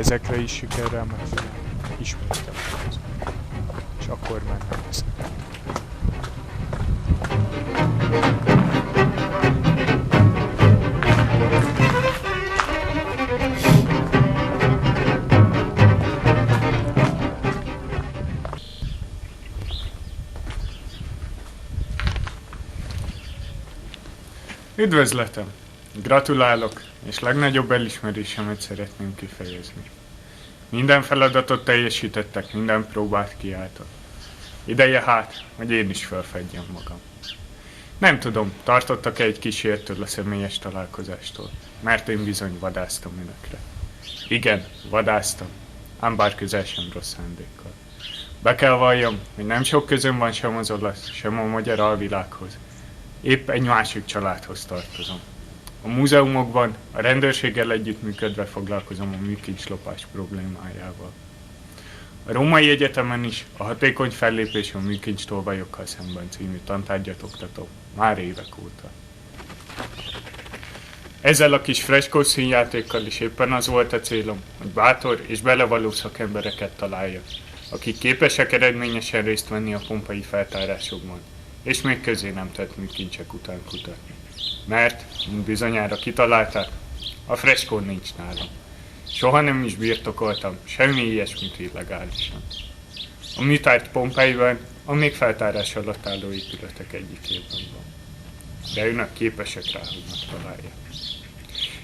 ezekre is sikerrel megfelelni, ismételten és akkor már nem lesz. Üdvözletem! Gratulálok, és legnagyobb elismerésemet szeretném kifejezni. Minden feladatot teljesítettek, minden próbát kiálltak. Ideje hát, hogy én is felfedjem magam. Nem tudom, tartottak-e egy kísértől a személyes találkozástól, mert én bizony vadásztam önökre. Igen, vadásztam, ám bár közel sem rossz szándékkal. Be kell valljam, hogy nem sok közöm van sem az olasz, sem a magyar alvilághoz. Épp egy másik családhoz tartozom. A múzeumokban a rendőrséggel együttműködve foglalkozom a műkincslopás problémájával. A Római Egyetemen is a hatékony fellépés a műkincstolvajokkal szemben című tantárgyat oktatom már évek óta. Ezzel a kis freskós színjátékkal is éppen az volt a célom, hogy bátor és belevaló szakembereket találjak, akik képesek eredményesen részt venni a pompai feltárásokban, és még közé nem tett műkincsek után kutatni. Mert, mint bizonyára kitalálták, a freskó nincs nálam. Soha nem is birtokoltam semmi ilyesmit illegálisan. A műtárgy Pompeiben a még feltárás alatt álló épületek egyikében van. De önök képesek rá, hogy megtalálják.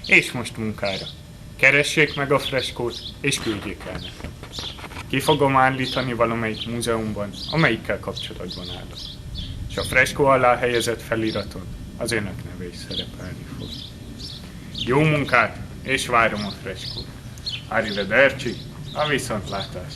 És most munkára. Keressék meg a freskót, és küldjék el nekem. Ki fogom állítani valamelyik múzeumban, amelyikkel kapcsolatban állok. És a freskó alá helyezett feliraton az önök neve is szerepelni fog. Jó munkát, és várom a freskót. Arrivederci, a viszontlátás!